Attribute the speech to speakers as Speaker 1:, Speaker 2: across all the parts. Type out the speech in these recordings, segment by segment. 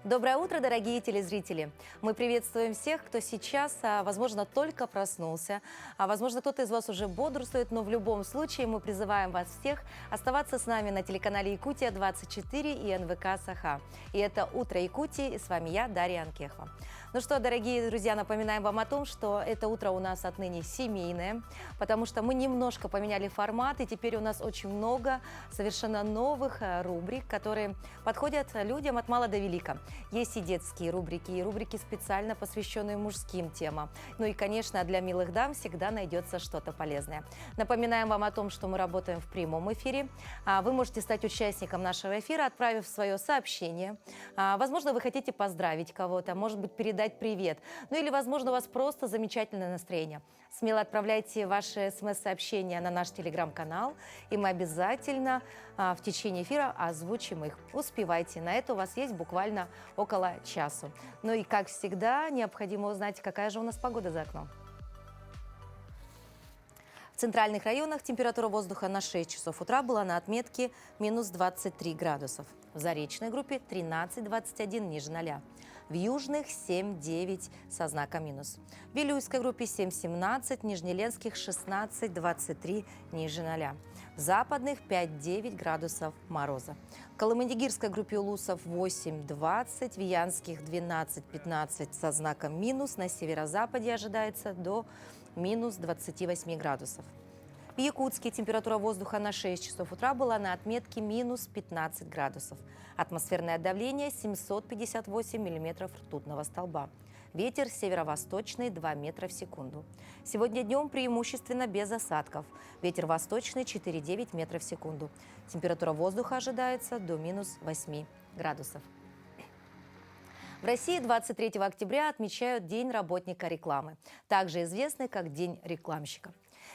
Speaker 1: Доброе утро, дорогие телезрители! Мы приветствуем всех, кто сейчас, возможно, только проснулся, возможно, кто-то из вас уже бодрствует, но в любом случае мы призываем вас всех оставаться с нами на телеканале Якутия-24 и НВК Саха. И это «Утро Якутии», и с вами я, Дарья Анкехова. Ну что, дорогие друзья, напоминаем вам о том, что это утро у нас отныне семейное, потому что мы немножко поменяли формат, и теперь у нас очень много совершенно новых рубрик, которые подходят людям от мала до велика. Есть и детские рубрики, и рубрики, специально посвященные мужским темам. Ну и, конечно, для милых дам всегда найдется что-то полезное. Напоминаем вам о том, что мы работаем в прямом эфире. Вы можете стать участником нашего эфира, отправив свое сообщение. Возможно, вы хотите поздравить кого-то, может быть, передать привет. Ну или, возможно, у вас просто замечательное настроение. Смело отправляйте ваши смс-сообщения на наш телеграм-канал, и мы обязательно в течение эфира озвучим их. Успевайте, на это у вас есть буквально около часу. Ну и, как всегда, необходимо узнать, какая же у нас погода за окном. В центральных районах температура воздуха на 6 часов утра была на отметке минус 23 градусов. В Заречной группе 13-21 ниже 0. В южных 7-9 со знаком минус. В Вилюйской группе 7-17, Нижнеленских 16-23 ниже 0. В западных 5-9 градусов мороза. В Колымандигирской группе улусов 8-20, в Янских 12-15 со знаком минус. На северо-западе ожидается до минус 28 градусов. В Якутске температура воздуха на 6 часов утра была на отметке минус 15 градусов. Атмосферное давление 758 миллиметров ртутного столба. Ветер северо-восточный 2 метра в секунду. Сегодня днем преимущественно без осадков. Ветер восточный 4,9 метра в секунду. Температура воздуха ожидается до минус 8 градусов. В России 23 октября отмечают День работника рекламы, также известный как День рекламщика.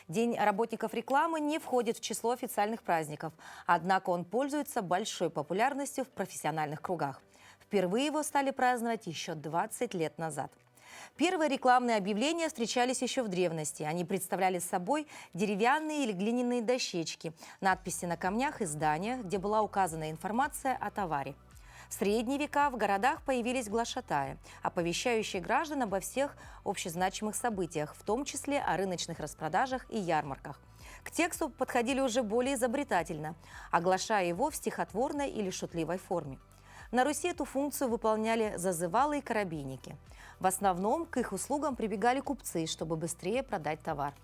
Speaker 1: День работников рекламы не входит в число официальных праздников, однако он пользуется большой популярностью в профессиональных кругах. Впервые его стали праздновать еще 20 лет назад. Первые рекламные объявления встречались еще в древности. Они представляли собой деревянные или глиняные дощечки, надписи на камнях и зданиях, где была указана информация о товаре. В средние века в городах появились глашатаи, оповещающие граждан обо всех общезначимых событиях, в том числе о рыночных распродажах и ярмарках. К тексту подходили уже более изобретательно, оглашая его в стихотворной или шутливой форме. На Руси эту функцию выполняли зазывалы и коробейники. В основном к их услугам прибегали купцы, чтобы быстрее продать товар.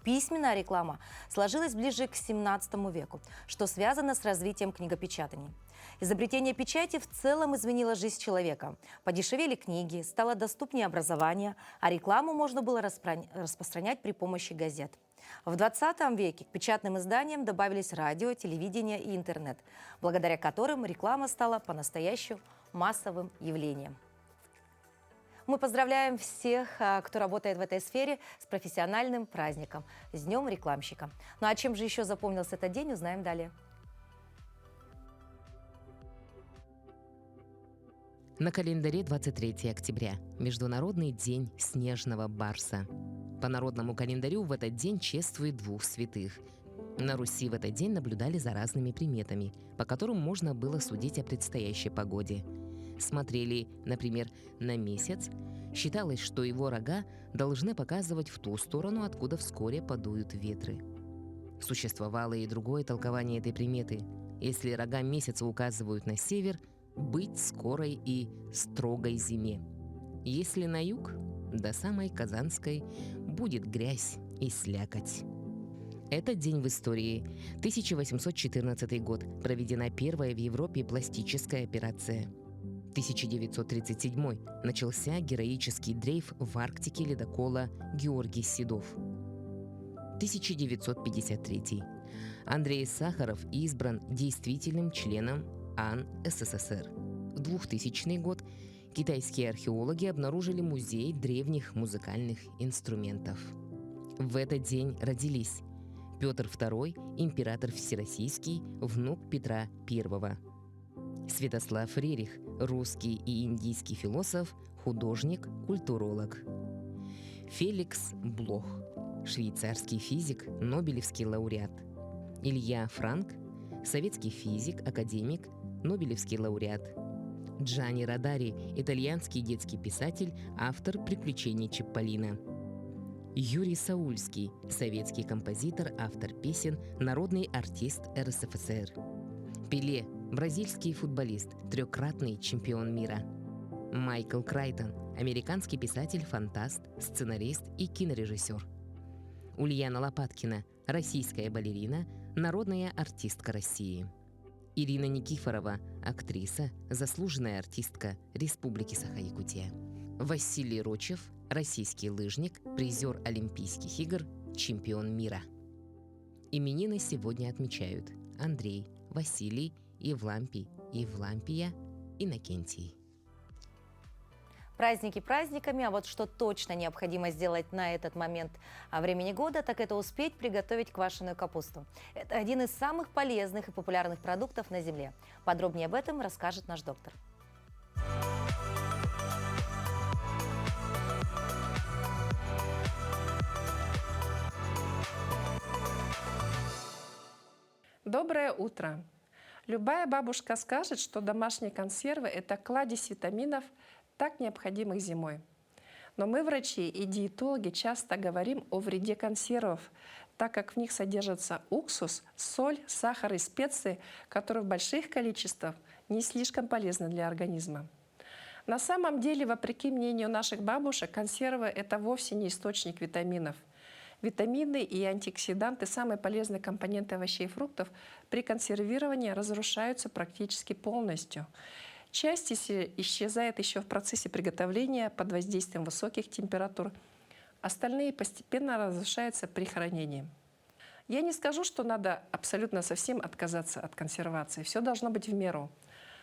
Speaker 1: Письменная реклама сложилась ближе к XVII веку, что связано с развитием книгопечатания. Изобретение печати в целом изменило жизнь человека. Подешевели книги, стало доступнее образование, а рекламу можно было распространять при помощи газет. В XX веке к печатным изданиям добавились радио, телевидение и интернет, благодаря которым реклама стала по-настоящему массовым явлением. Мы поздравляем всех, кто работает в этой сфере, с профессиональным праздником, с Днем рекламщика. Ну а чем же еще запомнился этот день, узнаем далее.
Speaker 2: На календаре 23 октября – Международный день снежного барса. По народному календарю в этот день чествуют двух святых. На Руси в этот день наблюдали за разными приметами, по которым можно было судить о предстоящей погоде. Смотрели, например, на месяц. Считалось, что его рога должны показывать в ту сторону, откуда вскоре подуют ветры. Существовало и другое толкование этой приметы. Если рога месяца указывают на север, быть скорой и строгой зиме. Если на юг, до самой Казанской, будет грязь и слякоть. Этот день в истории. 1814 год. Проведена первая в Европе пластическая операция. 1937 начался героический дрейф в Арктике ледокола «Георгий Седов». 1953 Андрей Сахаров избран действительным членом АН СССР. 2000 год. Китайские археологи обнаружили музей древних музыкальных инструментов. В этот день родились Петр II, император всероссийский, внук Петра I. Святослав Рерих, русский и индийский философ, художник, культуролог. Феликс Блох, швейцарский физик, нобелевский лауреат. Илья Франк, советский физик, академик, нобелевский лауреат. Джанни Родари – итальянский детский писатель, автор «Приключений Чипполлино». Юрий Саульский – советский композитор, автор песен, народный артист РСФСР. Пеле – бразильский футболист, трехкратный чемпион мира. Майкл Крайтон – американский писатель, фантаст, сценарист и кинорежиссер. Ульяна Лопаткина – российская балерина, народная артистка России. Ирина Никифорова – актриса, заслуженная артистка Республики Саха-Якутия. Василий Рочев – российский лыжник, призер Олимпийских игр, чемпион мира. Именины сегодня отмечают Андрей, Василий, Евлампий, Евлампия, Иннокентий.
Speaker 1: Праздники праздниками, а вот что точно необходимо сделать на этот момент времени года, так это успеть приготовить квашеную капусту. Это один из самых полезных и популярных продуктов на земле. Подробнее об этом расскажет наш доктор.
Speaker 3: Доброе утро! Любая бабушка скажет, что домашние консервы – это кладезь витаминов, так необходимых зимой. Но мы, врачи и диетологи, часто говорим о вреде консервов, так как в них содержатся уксус, соль, сахар и специи, которые в больших количествах не слишком полезны для организма. На самом деле, вопреки мнению наших бабушек, консервы – это вовсе не источник витаминов. Витамины и антиоксиданты, самые полезные компоненты овощей и фруктов, при консервировании разрушаются практически полностью. Часть исчезает еще в процессе приготовления под воздействием высоких температур. Остальные постепенно разрушаются при хранении. Я не скажу, что надо абсолютно совсем отказаться от консервации. Все должно быть в меру.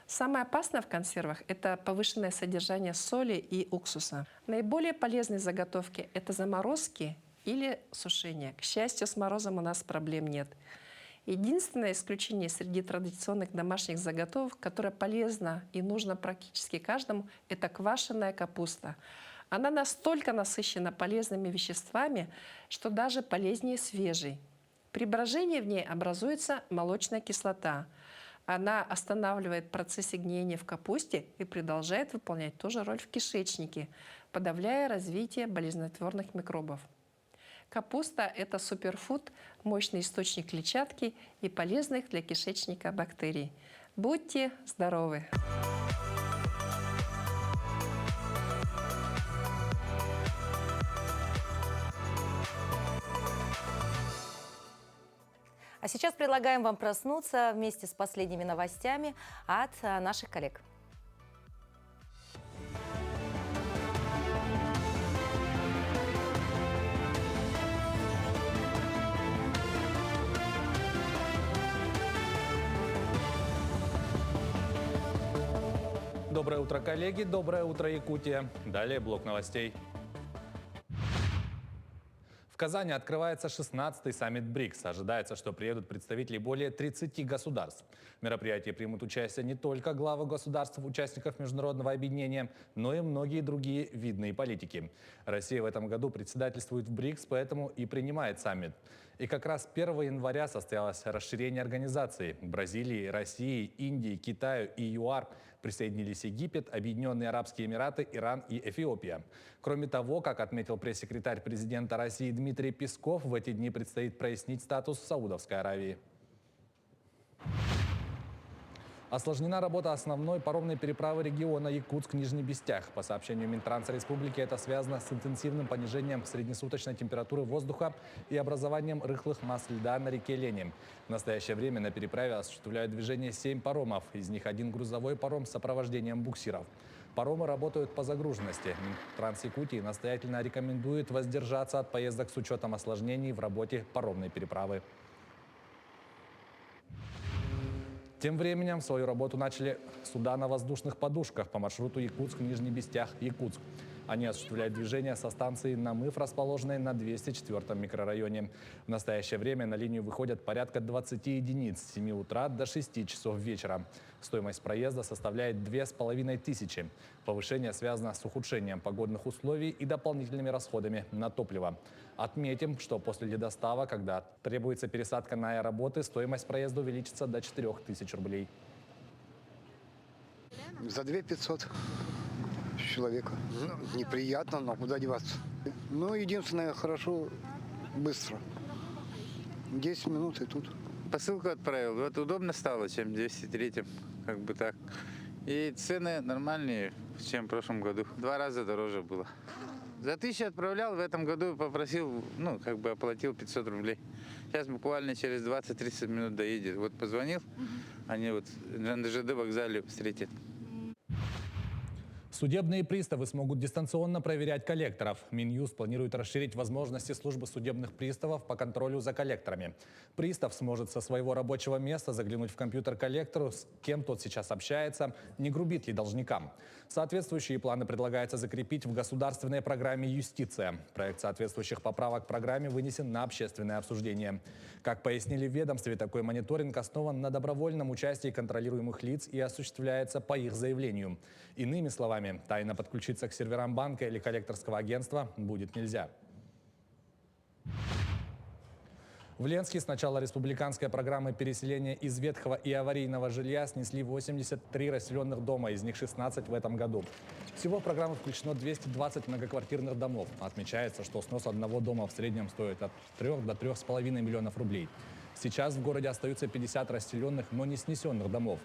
Speaker 3: Самое опасное в консервах – это повышенное содержание соли и уксуса. Наиболее полезные заготовки – это заморозки или сушение. К счастью, с морозом у нас проблем нет. Единственное исключение среди традиционных домашних заготовок, которое полезно и нужно практически каждому, это квашеная капуста. Она настолько насыщена полезными веществами, что даже полезнее свежей. При брожении в ней образуется молочная кислота. Она останавливает процессы гниения в капусте и продолжает выполнять ту же роль в кишечнике, подавляя развитие болезнетворных микробов. Капуста – это суперфуд, мощный источник клетчатки и полезных для кишечника бактерий. Будьте здоровы!
Speaker 1: А сейчас предлагаем вам проснуться вместе с последними новостями от наших коллег.
Speaker 4: Доброе утро, коллеги! Доброе утро, Якутия! Далее блок новостей. В Казани открывается 16-й саммит БРИКС. Ожидается, что приедут представители более 30 государств. В мероприятии примут участие не только главы государств, участников международного объединения, но и многие другие видные политики. Россия в этом году председательствует в БРИКС, поэтому и принимает саммит. И как раз 1 января состоялось расширение организации. К Бразилии, России, Индии, Китаю и ЮАР присоединились Египет, Объединенные Арабские Эмираты, Иран и Эфиопия. Кроме того, как отметил пресс-секретарь президента России Дмитрий Песков, в эти дни предстоит прояснить статус Саудовской Аравии. Осложнена работа основной паромной переправы региона Якутск-Нижний Бестях. По сообщению Минтранса Республики, это связано с интенсивным понижением среднесуточной температуры воздуха и образованием рыхлых масс льда на реке Лени. В настоящее время на переправе осуществляют движение 7 паромов, из них 1 грузовой паром с сопровождением буксиров. Паромы работают по загруженности. Минтранс Якутии настоятельно рекомендует воздержаться от поездок с учетом осложнений в работе паромной переправы. Тем временем свою работу начали суда на воздушных подушках по маршруту Якутск-Нижний Бестях-Якутск. Они осуществляют движение со станции Намыв, расположенной на 204-м микрорайоне. В настоящее время на линию выходят порядка 20 единиц с 7 утра до 6 часов вечера. Стоимость проезда составляет 2500. Повышение связано с ухудшением погодных условий и дополнительными расходами на топливо. Отметим, что после ледостава, когда требуется пересадка на аэроботы, стоимость проезда увеличится до 4000 рублей.
Speaker 5: За 2500 человека. Неприятно, но куда деваться. Ну, единственное, хорошо, быстро. 10 минут и тут.
Speaker 6: Посылку отправил. Вот удобно стало, чем в 203-м. Как бы так. И цены нормальнее, чем в прошлом году. В 2 раза дороже было. За 1000 отправлял, в этом году попросил, ну, как бы оплатил 500 рублей. Сейчас буквально через 20-30 минут доедет. Вот позвонил, они вот на ЖД вокзале встретят.
Speaker 4: Судебные приставы смогут дистанционно проверять коллекторов. Минюст планирует расширить возможности службы судебных приставов по контролю за коллекторами. Пристав сможет со своего рабочего места заглянуть в компьютер коллектору, с кем тот сейчас общается, не грубит ли должникам. Соответствующие планы предлагается закрепить в государственной программе «Юстиция». Проект соответствующих поправок к программе вынесен на общественное обсуждение. Как пояснили в ведомстве, такой мониторинг основан на добровольном участии контролируемых лиц и осуществляется по их заявлению. Иными словами, тайно подключиться к серверам банка или коллекторского агентства будет нельзя. В Ленске с начала республиканской программы переселения из ветхого и аварийного жилья снесли 83 расселенных дома, из них 16 в этом году. Всего в программу включено 220 многоквартирных домов. Отмечается, что снос одного дома в среднем стоит от 3 до 3,5 миллионов рублей. Сейчас в городе остаются 50 расселенных, но не снесенных домов.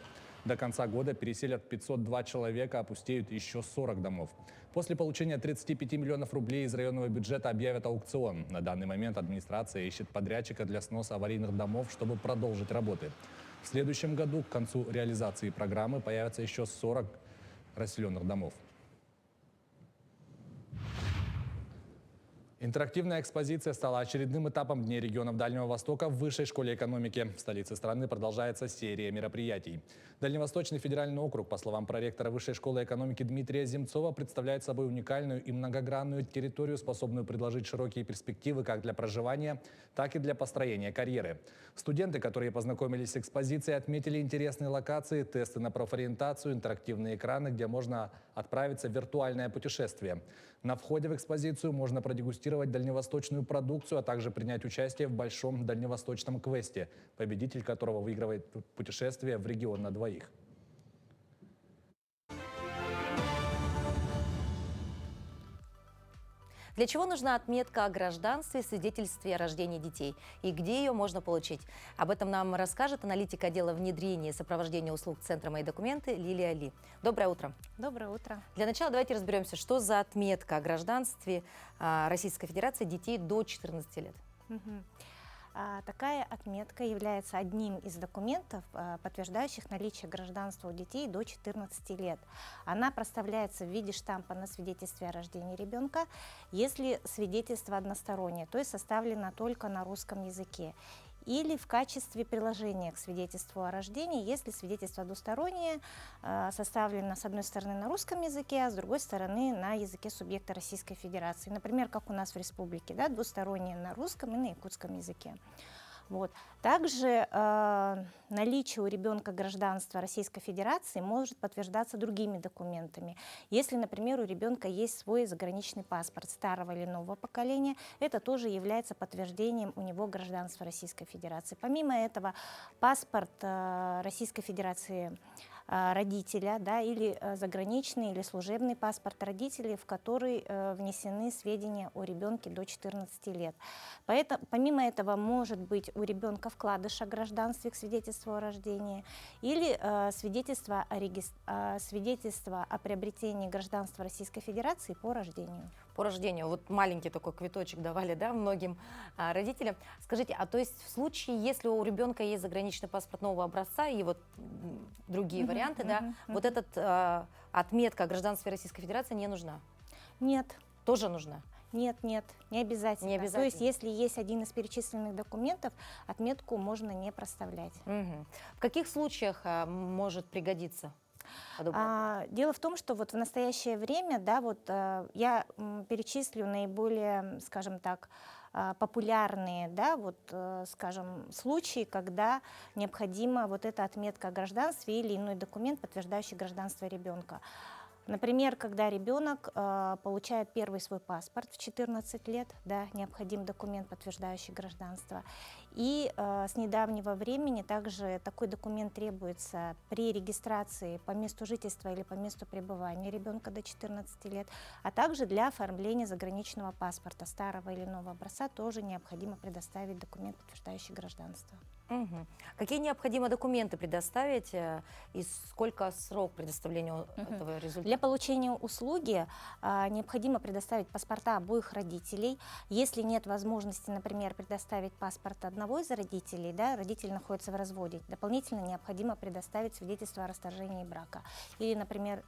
Speaker 4: До конца года переселят 502 человека, опустеют еще 40 домов. После получения 35 миллионов рублей из районного бюджета объявят аукцион. На данный момент администрация ищет подрядчика для сноса аварийных домов, чтобы продолжить работы. В следующем году к концу реализации программы появятся еще 40 расселенных домов. Интерактивная экспозиция стала очередным этапом Дней регионов Дальнего Востока в Высшей школе экономики. В столице страны продолжается серия мероприятий. Дальневосточный федеральный округ, по словам проректора Высшей школы экономики Дмитрия Земцова, представляет собой уникальную и многогранную территорию, способную предложить широкие перспективы как для проживания, так и для построения карьеры. Студенты, которые познакомились с экспозицией, отметили интересные локации, тесты на профориентацию, интерактивные экраны, где можно отправиться в виртуальное путешествие. На входе в экспозицию можно продегустировать дальневосточную продукцию, а также принять участие в большом дальневосточном квесте, победитель которого выигрывает путешествие в регион на двоих.
Speaker 1: Для чего нужна отметка о гражданстве и свидетельстве о рождении детей? И где ее можно получить? Об этом нам расскажет аналитик отдела внедрения и сопровождения услуг Центра «Мои документы» Лилия Ли. Доброе утро.
Speaker 7: Доброе утро.
Speaker 1: Для начала давайте разберемся, что за отметка о гражданстве Российской Федерации детей до 14 лет.
Speaker 7: Такая отметка является одним из документов, подтверждающих наличие гражданства у детей до 14 лет. Она проставляется в виде штампа на свидетельстве о рождении ребенка, если свидетельство одностороннее, то есть составлено только на русском языке. Или в качестве приложения к свидетельству о рождении, если свидетельство двустороннее, составлено с одной стороны на русском языке, а с другой стороны на языке субъекта Российской Федерации. Например, как у нас в республике, да, двустороннее на русском и на якутском языке. Вот. Также наличие у ребенка гражданства Российской Федерации может подтверждаться другими документами. Если, например, у ребенка есть свой заграничный паспорт старого или нового поколения, это тоже является подтверждением у него гражданства Российской Федерации. Помимо этого, паспорт Российской Федерации родителя, да, или заграничный или служебный паспорт родителей, в который внесены сведения о ребенке до 14 лет. Поэтому, помимо этого, может быть у ребенка вкладыш о гражданстве к свидетельству о рождении или свидетельство о приобретении гражданства Российской Федерации по рождению.
Speaker 1: По рождению. Вот маленький такой квиточек давали, да, многим родителям. Скажите, а то есть в случае, если у ребенка есть заграничный паспорт нового образца и вот другие варианты, да, вот эта отметка о гражданстве Российской Федерации не нужна?
Speaker 7: Нет.
Speaker 1: Тоже нужна?
Speaker 7: Нет, не обязательно.
Speaker 1: Не обязательно.
Speaker 7: То есть, если есть один из перечисленных документов, отметку можно не проставлять.
Speaker 1: В каких случаях может пригодиться?
Speaker 7: Дело в том, что вот в настоящее время, да, вот я перечислю наиболее, скажем так, популярные, да, вот, скажем, случаи, когда необходима вот эта отметка о гражданстве или иной документ, подтверждающий гражданство ребенка. Например, когда ребенок получает первый свой паспорт в 14 лет, да, необходим документ, подтверждающий гражданство. И с недавнего времени также такой документ требуется при регистрации по месту жительства или по месту пребывания ребенка до 14 лет, а также для оформления заграничного паспорта старого или нового образца тоже необходимо предоставить документ, подтверждающий гражданство.
Speaker 1: Мгм. Какие необходимо документы предоставить и сколько срок предоставления этого результата?
Speaker 7: Для получения услуги необходимо предоставить паспорта обоих родителей. Если нет возможности, например, предоставить паспорт одного из родителей, да, родитель находится в разводе, дополнительно необходимо предоставить свидетельство о расторжении брака. Или, например,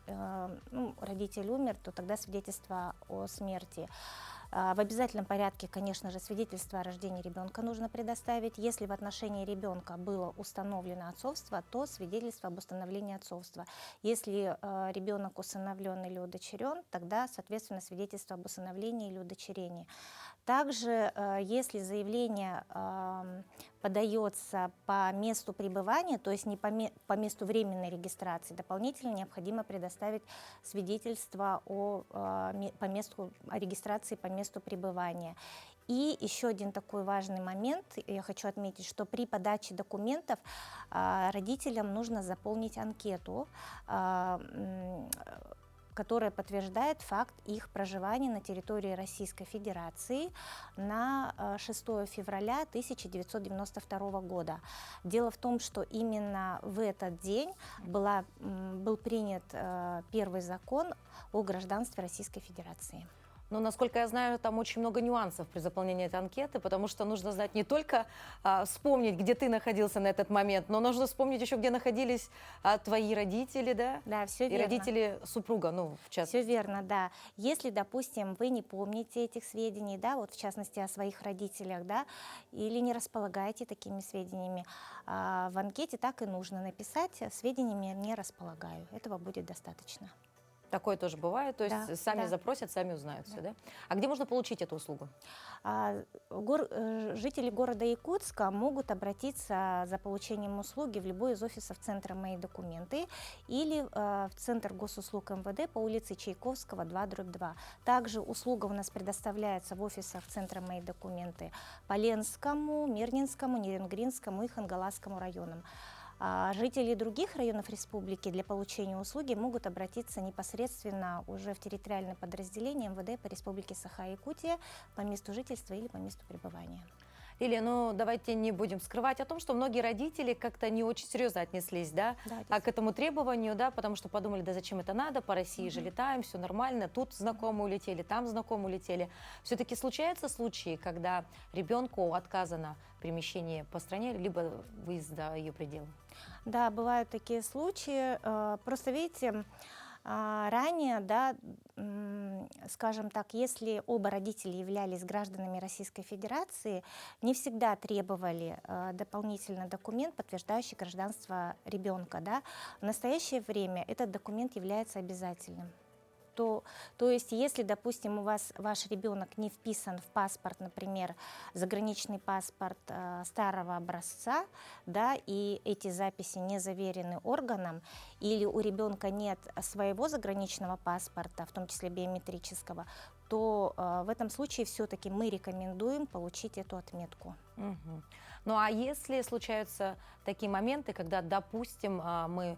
Speaker 7: родитель умер, то тогда свидетельство о смерти. В обязательном порядке, конечно же, свидетельство о рождении ребенка нужно предоставить. Если в отношении ребенка было установлено отцовство, то свидетельство об установлении отцовства. Если ребенок усыновлен или удочерен, тогда, соответственно, свидетельство об усыновлении или удочерении. Также, если заявление подается по месту пребывания, то есть не по месту временной регистрации, дополнительно необходимо предоставить свидетельство по месту регистрации по месту пребывания. И еще один такой важный момент, я хочу отметить, что при подаче документов родителям нужно заполнить анкету, которая подтверждает факт их проживания на территории Российской Федерации на 6 февраля 1992 года. Дело в том, что именно в этот день был принят первый закон о гражданстве Российской Федерации.
Speaker 1: Но, насколько я знаю, там очень много нюансов при заполнении этой анкеты, потому что нужно знать не только вспомнить, где ты находился на этот момент, но нужно вспомнить еще, где находились твои родители, да?
Speaker 7: Да, все
Speaker 1: И
Speaker 7: верно.
Speaker 1: родители супруга, ну, в частности.
Speaker 7: Все верно, да. Если, допустим, вы не помните этих сведений, да, вот в частности о своих родителях, да, или не располагаете такими сведениями, в анкете так и нужно написать: сведениями не располагаю. Этого будет достаточно.
Speaker 1: Такое тоже бывает, то есть
Speaker 7: Да,
Speaker 1: сами
Speaker 7: да.
Speaker 1: запросят, сами узнают все, да? А где можно получить эту услугу?
Speaker 7: Жители города Якутска могут обратиться за получением услуги в любой из офисов Центра «Мои документы» или в Центр госуслуг МВД по улице Чайковского, 2/2. Также услуга у нас предоставляется в офисах Центра «Мои документы» по Ленскому, Мирнинскому, Неренгринскому и Хангаласскому районам. Жители других районов республики для получения услуги могут обратиться непосредственно уже в территориальное подразделение МВД по республике Саха-Якутия по месту жительства или по месту пребывания.
Speaker 1: Лилия, ну давайте не будем скрывать о том, что многие родители как-то не очень серьезно отнеслись, да, к этому требованию, да, потому что подумали, да зачем это надо, по России же летаем, все нормально, тут знакомые улетели, там знакомые улетели. Все-таки случаются случаи, когда ребенку отказано перемещение по стране, либо выезд за ее пределы?
Speaker 7: Да, бывают такие случаи. Просто видите, ранее, да, скажем так, если оба родителя являлись гражданами Российской Федерации, не всегда требовали дополнительный документ, подтверждающий гражданство ребенка. Да. В настоящее время этот документ является обязательным. То есть, если, допустим, у вас ваш ребенок не вписан в паспорт, например, заграничный паспорт старого образца, да, и эти записи не заверены органом, или у ребенка нет своего заграничного паспорта, в том числе биометрического, то в этом случае все-таки мы рекомендуем получить эту отметку.
Speaker 1: Угу. Ну а если случаются такие моменты, когда, допустим, мы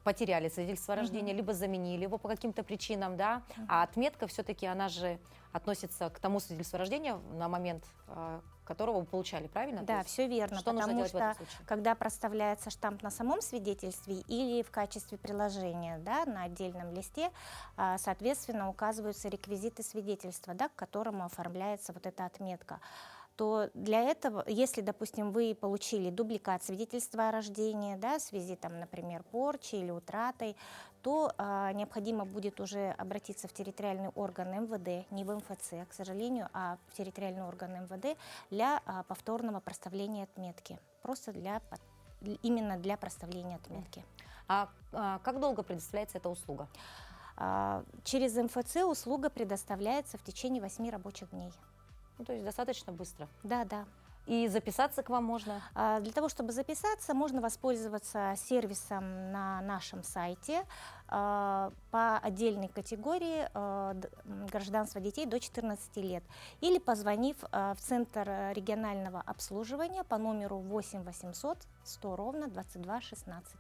Speaker 1: потеряли свидетельство о рождении, либо заменили его по каким-то причинам, да, а отметка все-таки, она же относится к тому свидетельству о рождении на момент которого вы получали, правильно?
Speaker 7: Да, все верно,
Speaker 1: что нужно
Speaker 7: потому
Speaker 1: делать в этом
Speaker 7: что
Speaker 1: случае?
Speaker 7: когда проставляется штамп на самом свидетельстве или в качестве приложения, да, на отдельном листе, соответственно, указываются реквизиты свидетельства, да, к которому оформляется вот эта отметка. То для этого, если, допустим, вы получили дубликат свидетельства о рождении, да, в связи, там, например, порчей или утратой, то необходимо будет уже обратиться в территориальный орган МВД, не в МФЦ, к сожалению, а в территориальный орган МВД для повторного проставления отметки. Просто именно для проставления отметки.
Speaker 1: А как долго предоставляется эта услуга?
Speaker 7: Через МФЦ услуга предоставляется в течение 8 рабочих дней.
Speaker 1: Ну, то есть достаточно быстро.
Speaker 7: Да, да.
Speaker 1: И записаться к вам можно?
Speaker 7: Для того, чтобы записаться, можно воспользоваться сервисом на нашем сайте по отдельной категории гражданства детей до 14 лет или позвонив в Центр регионального обслуживания по номеру 8 800 100 ровно 22 16.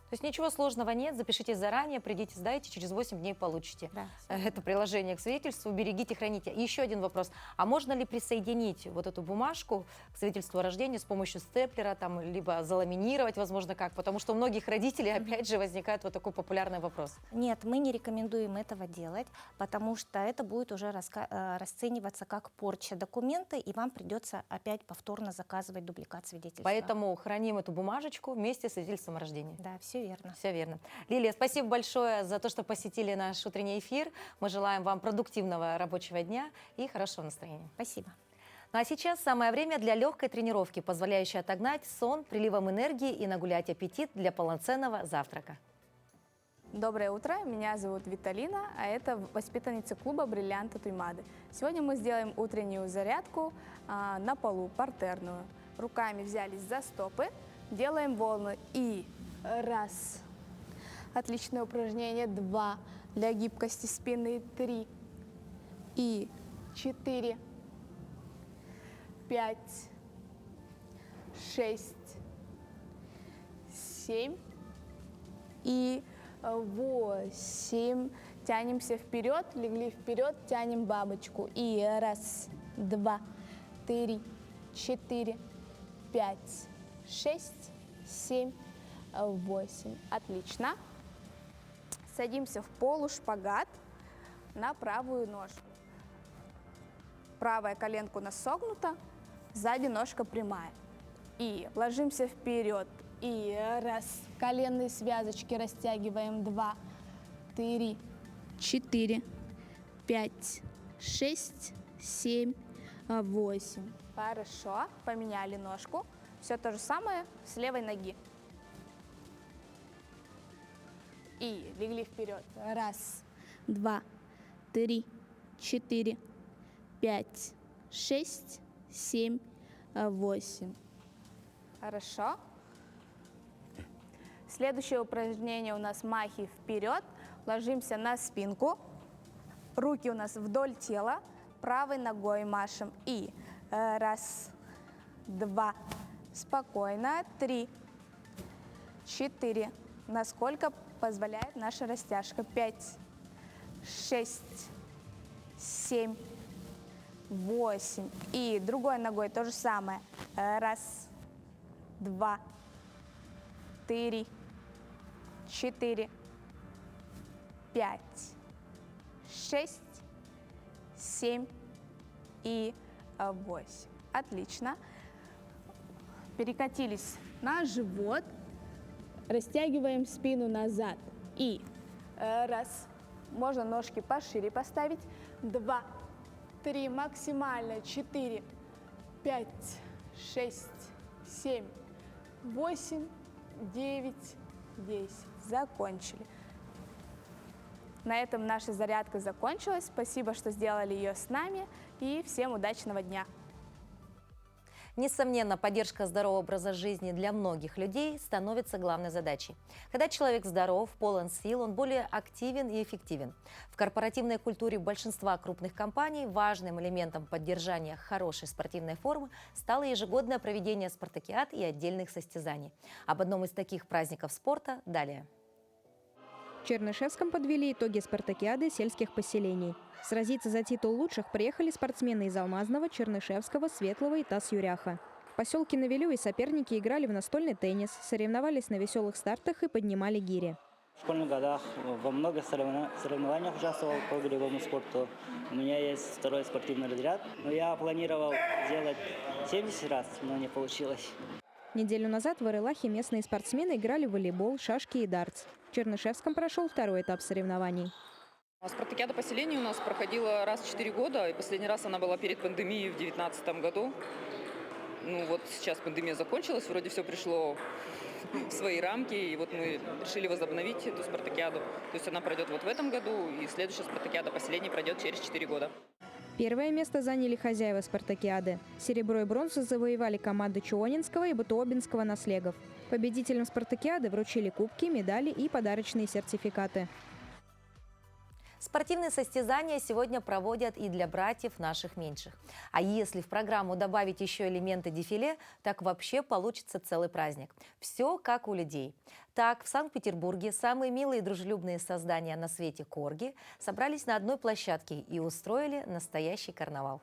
Speaker 1: То есть ничего сложного нет, запишитесь заранее, придите, сдайте, через 8 дней получите.
Speaker 7: Да.
Speaker 1: Это приложение к свидетельству, берегите, храните. И еще один вопрос. А можно ли присоединить вот эту бумажку к свидетельству о рождении с помощью степлера, там, либо заламинировать, возможно, как? Потому что у многих родителей, опять же, возникает вот такой популярный вопрос.
Speaker 7: Нет, мы не рекомендуем этого делать, потому что это будет уже расцениваться как порча документа, и вам придется опять повторно заказывать дубликат свидетельства.
Speaker 1: Поэтому храним эту бумажечку вместе с свидетельством о рождении.
Speaker 7: Да, все верно.
Speaker 1: Все верно. Лилия, спасибо большое за то, что посетили наш утренний эфир. Мы желаем вам продуктивного рабочего дня и хорошего настроения.
Speaker 7: Спасибо.
Speaker 1: Ну а сейчас самое время для легкой тренировки, позволяющей отогнать сон, приливом энергии и нагулять аппетит для полноценного завтрака.
Speaker 8: Доброе утро, меня зовут Виталина, а это воспитанница клуба «Бриллианты Туймады». Сегодня мы сделаем утреннюю зарядку на полу, партерную. Руками взялись за стопы, делаем волны и раз. Отличное упражнение. 2. Для гибкости спины. 3. И 4. 5. 6. 7. И 8. Тянемся вперед, легли вперед, тянем бабочку. И раз, 2, 3, 4, 5, 6, 7, 8. Отлично. Садимся в полушпагат на правую ножку. Правая коленка у нас согнута, сзади ножка прямая. И ложимся вперед. И раз. Коленные связочки растягиваем. 2, 3, 4, 5, 6, 7, 8. Хорошо. Поменяли ножку. Все то же самое с левой ноги. И легли вперед. Раз, 2, 3, 4, 5, 6, 7, 8. Хорошо. Следующее упражнение у нас махи вперед. Ложимся на спинку. Руки у нас вдоль тела. Правой ногой машем. И раз, 2, спокойно. 3, 4. Насколько позволяет наша растяжка. 5, 6, 7, 8. И другой ногой то же самое. Раз, 2, 3, 4, 5, 6, 7 и 8. Отлично. Перекатились на живот. Растягиваем спину назад. И раз. Можно ножки пошире поставить. 2, 3, максимально. 4, 5, 6, 7, 8, 9, 10. Закончили. На этом наша зарядка закончилась. Спасибо, что сделали ее с нами. И всем удачного дня.
Speaker 1: Несомненно, поддержка здорового образа жизни для многих людей становится главной задачей. Когда человек здоров, полон сил, он более активен и эффективен. В корпоративной культуре большинства крупных компаний важным элементом поддержания хорошей спортивной формы стало ежегодное проведение спартакиад и отдельных состязаний. Об одном из таких праздников спорта далее.
Speaker 9: В Чернышевском подвели итоги спартакиады сельских поселений. Сразиться за титул лучших приехали спортсмены из Алмазного, Чернышевского, Светлого и Тас-Юряха. В поселке Навилю и соперники играли в настольный теннис, соревновались на веселых стартах и поднимали гири.
Speaker 10: В школьных годах во многих соревнованиях участвовал по голевому спорту. У меня есть второй спортивный разряд, но я планировал сделать 70 раз, но не получилось.
Speaker 9: Неделю назад в Арылахе местные спортсмены играли в волейбол, шашки и дартс. В Чернышевском прошел второй этап соревнований.
Speaker 11: Спартакиада поселений у нас проходила раз в 4 года, и последний раз она была перед пандемией в 2019 году. Ну вот сейчас пандемия закончилась, вроде все пришло в свои рамки, и вот мы решили возобновить эту спартакиаду. То есть она пройдет вот в этом году, и следующая спартакиада поселений пройдет через 4 года.
Speaker 9: Первое место заняли хозяева спартакиады. Серебро и бронзу завоевали команды Чуонинского и Бутуобинского наслегов. Победителям спартакиады вручили кубки, медали и подарочные сертификаты.
Speaker 1: Спортивные состязания сегодня проводят и для братьев наших меньших. А если в программу добавить еще элементы дефиле, так вообще получится целый праздник. Все как у людей. Так, в Санкт-Петербурге самые милые и дружелюбные создания на свете корги собрались на одной площадке и устроили настоящий карнавал.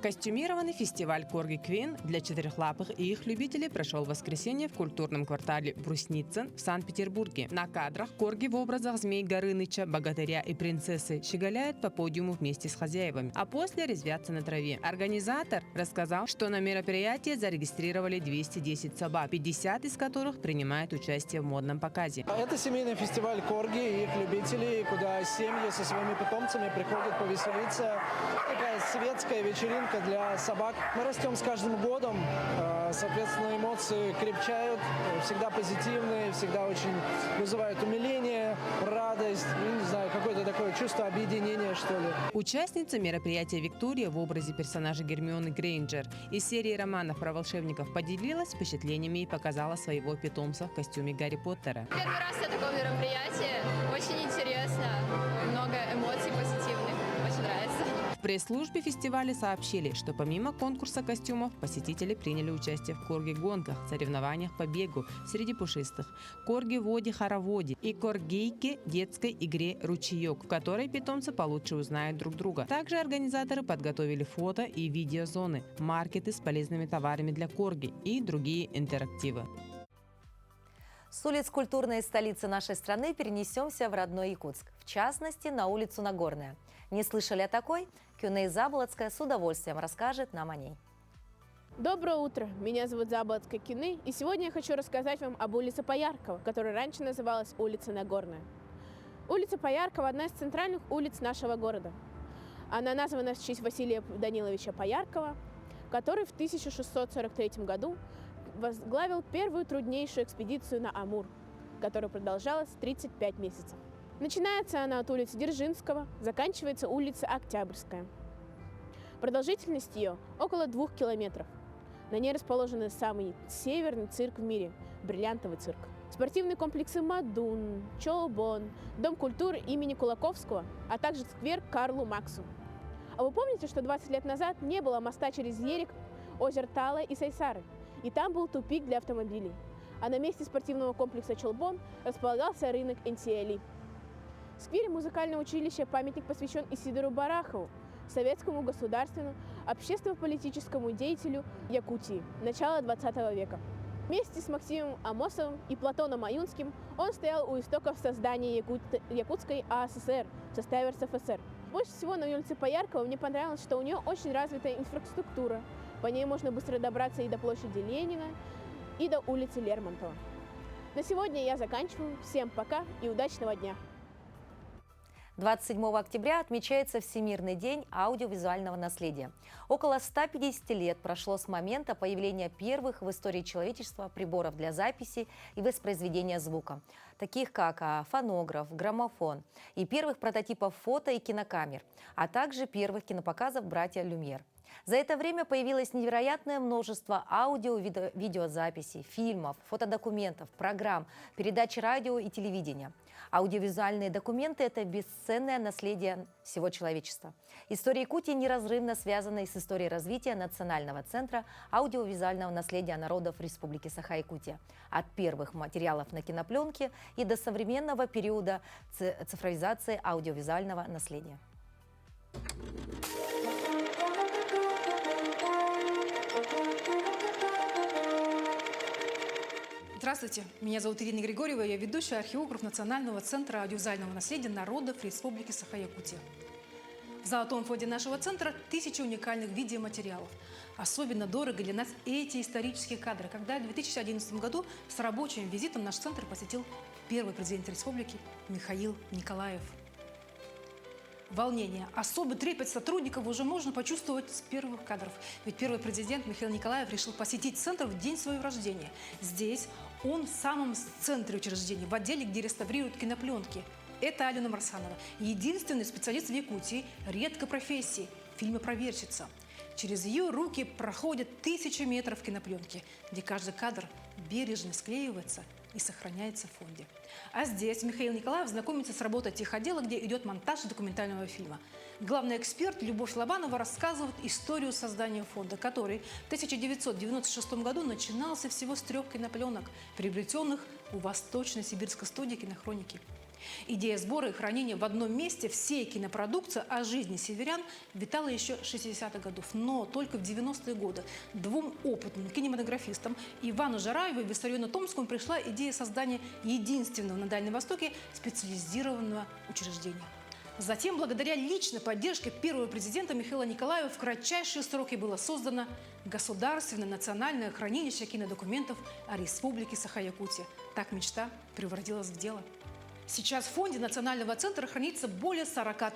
Speaker 12: Костюмированный фестиваль «Корги Квин» для четырехлапых и их любителей прошел в воскресенье в культурном квартале Брусницын в Санкт-Петербурге. На кадрах корги в образах Змей Горыныча, богатыря и принцессы щеголяют по подиуму вместе с хозяевами, а после резвятся на траве. Организатор рассказал, что на мероприятие зарегистрировали 210 собак, 50 из которых принимают участие в модном показе.
Speaker 13: Это семейный фестиваль корги и их любителей, куда семьи со своими питомцами приходят повеселиться. Такая светская вечеринка для собак. Мы растем с каждым годом, соответственно, эмоции крепчают, всегда позитивные, всегда очень вызывают умиление, радость, не знаю, какое-то такое чувство объединения, что ли.
Speaker 12: Участница мероприятия Виктория в образе персонажа Гермионы Грейнджер из серии романов про волшебников поделилась впечатлениями и показала своего питомца в костюме Гарри Поттера.
Speaker 14: Первый раз на таком мероприятии. Очень интересно. Много эмоций позитивных. Очень нравится.
Speaker 12: В пресс-службе фестиваля сообщили, что помимо конкурса костюмов, посетители приняли участие в корги-гонках, соревнованиях по бегу среди пушистых, корги-воде-хороводе и коргейке детской игре «Ручеек», в которой питомцы получше узнают друг друга. Также организаторы подготовили фото и видеозоны, маркеты с полезными товарами для корги и другие интерактивы.
Speaker 1: С улиц культурной столицы нашей страны перенесемся в родной Якутск, в частности, на улицу Нагорная. Не слышали о такой? Кюней Заболоцкая с удовольствием расскажет нам о ней.
Speaker 15: Доброе утро, меня зовут Заболоцкая Кюней, и сегодня я хочу рассказать вам об улице Пояркова, которая раньше называлась улица Нагорная. Улица Пояркова – одна из центральных улиц нашего города. Она названа в честь Василия Даниловича Пояркова, который в 1643 году возглавил первую труднейшую экспедицию на Амур, которая продолжалась 35 месяцев. Начинается она от улицы Дзержинского, заканчивается улица Октябрьская. Продолжительность ее около 2 километров. На ней расположен самый северный цирк в мире – бриллиантовый цирк. Спортивные комплексы Мадун, Чолбон, Дом культуры имени Кулаковского, а также сквер Карлу Максу. А вы помните, что 20 лет назад не было моста через Ерик, озер Тала и Сайсары, и там был тупик для автомобилей. А на месте спортивного комплекса Чолбон располагался рынок Энтиэли. В сквере музыкального училища памятник посвящен Исидору Барахову, советскому государственному общественно-политическому деятелю Якутии начала 20 века. Вместе с Максимом Амосовым и Платоном Аюнским он стоял у истоков создания Якутской АССР в составе РСФСР. Больше всего на улице Пояркова мне понравилось, что у нее очень развитая инфраструктура. По ней можно быстро добраться и до площади Ленина, и до улицы Лермонтова. На сегодня я заканчиваю. Всем пока и удачного дня!
Speaker 1: 27 октября отмечается Всемирный день аудиовизуального наследия. Около 150 лет прошло с момента появления первых в истории человечества приборов для записи и воспроизведения звука, таких как фонограф, граммофон, и первых прототипов фото и кинокамер, а также первых кинопоказов «Братья Люмьер». За это время появилось невероятное множество аудио-видеозаписей, фильмов, фотодокументов, программ, передач радио и телевидения. Аудиовизуальные документы – это бесценное наследие всего человечества. История Якутии неразрывно связана и с историей развития Национального центра аудиовизуального наследия народов Республики Саха-Якутия. От первых материалов на кинопленке и до современного периода цифровизации аудиовизуального наследия.
Speaker 16: Здравствуйте, меня зовут Ирина Григорьева, я ведущая археограф Национального центра аудиовизуального наследия народов Республики Саха-Якутия. В золотом фонде нашего центра 1000 уникальных видеоматериалов. Особенно дорого для нас эти исторические кадры, когда в 2011 году с рабочим визитом наш центр посетил первый президент республики Михаил Николаев. Волнение, особый трепет сотрудников уже можно почувствовать с первых кадров. Ведь первый президент Михаил Николаев решил посетить центр в день своего рождения. Здесь он в самом центре учреждения, в отделе, где реставрируют кинопленки. Это Алена Марсанова, единственный специалист в Якутии редкой профессии – фильмопроверщица. Через ее руки проходят 1000 метров кинопленки, где каждый кадр бережно склеивается и сохраняется в фонде. А здесь Михаил Николаев знакомится с работой техотдела, где идет монтаж документального фильма. Главный эксперт Любовь Лобанова рассказывает историю создания фонда, который в 1996 году начинался всего с 3 кинопленок, приобретенных у Восточно-Сибирской студии кинохроники. Идея сбора и хранения в одном месте всей кинопродукции о жизни северян витала еще 60-х годов. Но только в 90-е годы двум опытным кинематографистам Ивану Жараеву и Виссариону Томскому пришла идея создания единственного на Дальнем Востоке специализированного учреждения. Затем, благодаря личной поддержке первого президента Михаила Николаева, в кратчайшие сроки было создано Государственное национальное хранилище кинодокументов о Республике Саха-Якутия. Так мечта превратилась в дело. Сейчас в фонде Национального центра хранится более 40 000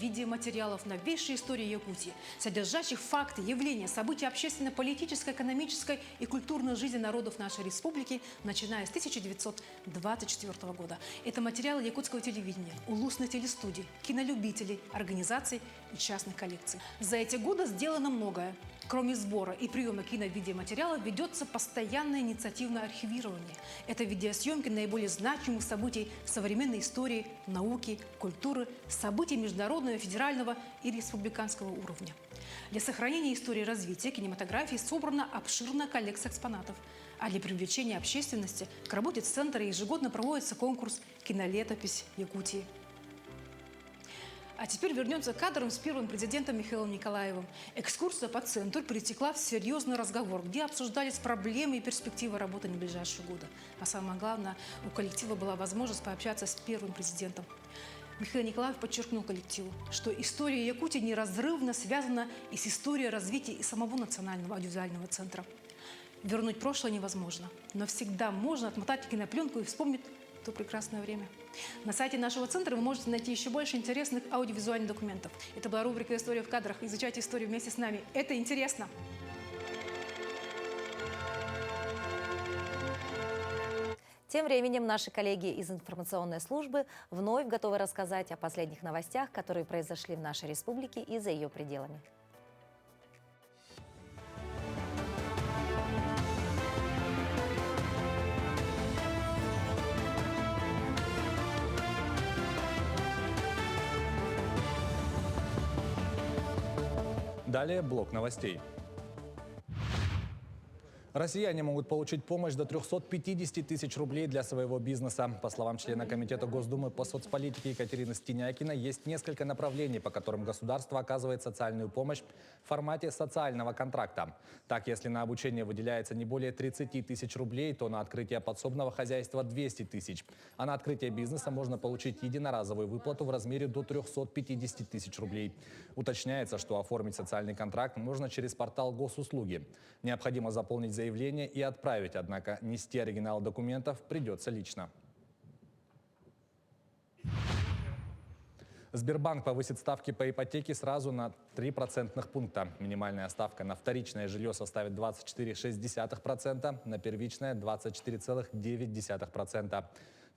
Speaker 16: видеоматериалов новейшей истории Якутии, содержащих факты, явления, события общественно-политической, экономической и культурной жизни народов нашей республики, начиная с 1924 года. Это материалы якутского телевидения, улусной телестудии, кинолюбителей, организаций и частных коллекций. За эти годы сделано многое. Кроме сбора и приема кино-видеоматериалов ведется постоянное инициативное архивирование. Это видеосъемки наиболее значимых событий современной истории, науки, культуры, событий международного, федерального и республиканского уровня. Для сохранения истории развития кинематографии собрана обширная коллекция экспонатов. А для привлечения общественности к работе центра ежегодно проводится конкурс «Кинолетопись Якутии». А теперь вернемся к кадрам с первым президентом Михаилом Николаевым. Экскурсия по центру перетекла в серьезный разговор, где обсуждались проблемы и перспективы работы на ближайшие годы. А самое главное, у коллектива была возможность пообщаться с первым президентом. Михаил Николаев подчеркнул коллективу, что история Якутии неразрывно связана и с историей развития и самого Национального аудиовизуального центра. Вернуть прошлое невозможно, но всегда можно отмотать кинопленку и вспомнить то прекрасное время. На сайте нашего центра вы можете найти еще больше интересных аудиовизуальных документов. Это была рубрика «История в кадрах». Изучайте историю вместе с нами. Это интересно!
Speaker 1: Тем временем наши коллеги из информационной службы вновь готовы рассказать о последних новостях, которые произошли в нашей республике и за ее пределами.
Speaker 4: Далее блок новостей. Россияне могут получить помощь до 350 тысяч рублей для своего бизнеса. По словам члена Комитета Госдумы по соцполитике Екатерины Стенякина, есть несколько направлений, по которым государство оказывает социальную помощь в формате социального контракта. Так, если на обучение выделяется не более 30 тысяч рублей, то на открытие подсобного хозяйства 200 тысяч. А на открытие бизнеса можно получить единоразовую выплату в размере до 350 тысяч рублей. Уточняется, что оформить социальный контракт можно через портал госуслуги. Необходимо заполнить заявление и отправить, однако нести оригинал документов придется лично. Сбербанк повысит ставки по ипотеке сразу на 3 процентных пункта. Минимальная ставка на вторичное жилье составит 24,6%, на первичное – 24,9%.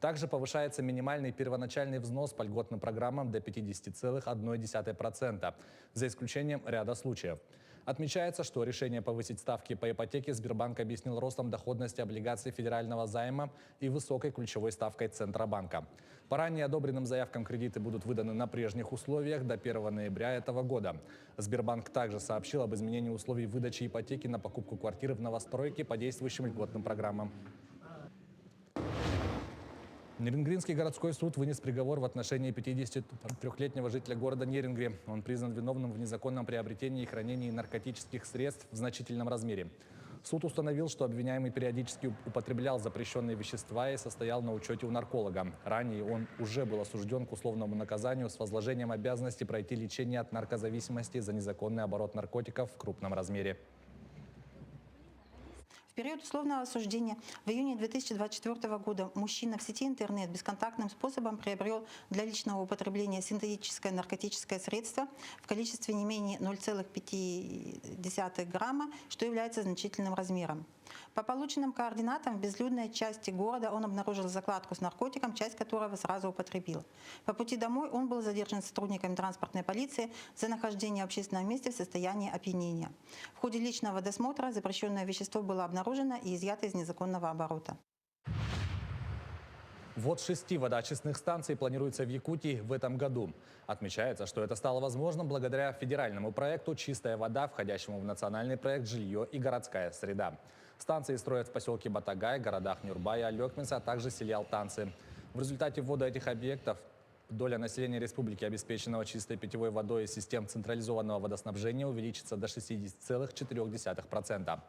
Speaker 4: Также повышается минимальный первоначальный взнос по льготным программам до 50,1%, за исключением ряда случаев. Отмечается, что решение повысить ставки по ипотеке Сбербанк объяснил ростом доходности облигаций федерального займа и высокой ключевой ставкой Центробанка. По ранее одобренным заявкам кредиты будут выданы на прежних условиях до 1 ноября этого года. Сбербанк также сообщил об изменении условий выдачи ипотеки на покупку квартиры в новостройке по действующим льготным программам. Нерингринский городской суд вынес приговор в отношении 53-летнего жителя города Нерингри. Он признан виновным в незаконном приобретении и хранении наркотических средств в значительном размере. Суд установил, что обвиняемый периодически употреблял запрещенные вещества и состоял на учете у нарколога. Ранее он уже был осужден к условному наказанию с возложением обязанности пройти лечение от наркозависимости за незаконный оборот наркотиков в крупном размере.
Speaker 17: В период условного осуждения в июне 2024 года мужчина в сети интернет бесконтактным способом приобрел для личного употребления синтетическое наркотическое средство в количестве не менее 0,5 грамма, что является значительным размером. По полученным координатам в безлюдной части города он обнаружил закладку с наркотиком, часть которого сразу употребил. По пути домой он был задержан сотрудниками транспортной полиции за нахождение в общественном месте в состоянии опьянения. В ходе личного досмотра запрещенное вещество было обнаружено и изъято из незаконного оборота.
Speaker 4: Ввод 6 водоочистных станций планируется в Якутии в этом году. Отмечается, что это стало возможным благодаря федеральному проекту «Чистая вода», входящему в национальный проект «Жилье и городская среда». Станции строят в поселке Батагай, городах Нюрба и Алекминс, а также селе Алтанцы. В результате ввода этих объектов доля населения республики, обеспеченного чистой питьевой водой из систем централизованного водоснабжения, увеличится до 60,4%.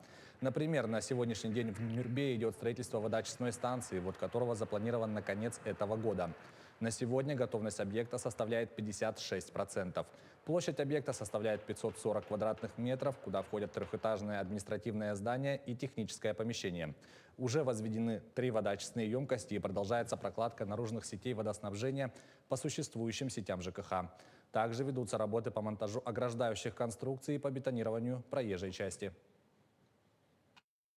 Speaker 4: Например, на сегодняшний день в Нюрбе идет строительство водоочистной станции, ввод которого запланирован на конец этого года. На сегодня готовность объекта составляет 56%. Площадь объекта составляет 540 квадратных метров, куда входят трехэтажное административное здание и техническое помещение. Уже возведены 3 водоочистные емкости и продолжается прокладка наружных сетей водоснабжения по существующим сетям ЖКХ. Также ведутся работы по монтажу ограждающих конструкций и по бетонированию проезжей части.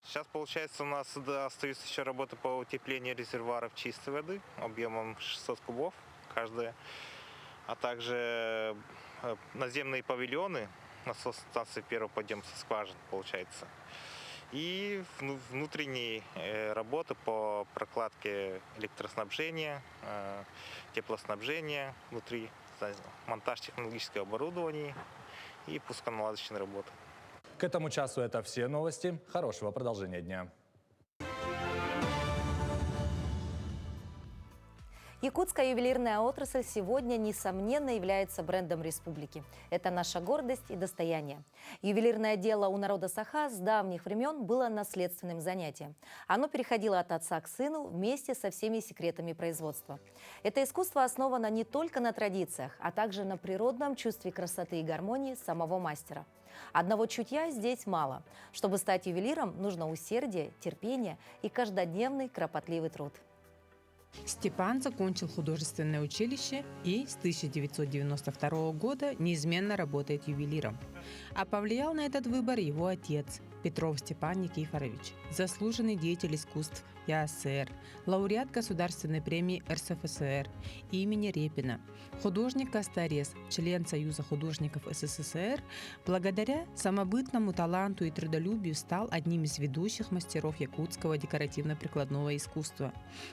Speaker 18: Сейчас, получается, у нас остаются еще работы по утеплению резервуаров чистой воды объемом 600 кубов каждая, а также наземные павильоны, насос станции первого подъема со скважин, получается. И внутренние работы по прокладке электроснабжения, теплоснабжения внутри, монтаж технологического оборудования и пусконаладочные работы.
Speaker 4: К этому часу это все новости. Хорошего продолжения дня.
Speaker 1: Якутская ювелирная отрасль сегодня, несомненно, является брендом республики. Это наша гордость и достояние. Ювелирное дело у народа Саха с давних времен было наследственным занятием. Оно переходило от отца к сыну вместе со всеми секретами производства. Это искусство основано не только на традициях, а также на природном чувстве красоты и гармонии самого мастера. Одного чутья здесь мало. Чтобы стать ювелиром, нужно усердие, терпение и каждодневный кропотливый труд.
Speaker 12: Степан закончил художественное училище и с 1992 года неизменно работает ювелиром. А повлиял на этот выбор его отец Петров Степан Никифорович, заслуженный деятель искусств ЯСР, лауреат Государственной премии РСФСР имени Репина, художник-косторез, член Союза художников СССР, благодаря самобытному таланту и трудолюбию стал одним из ведущих мастеров якутского декоративно-прикладного искусства.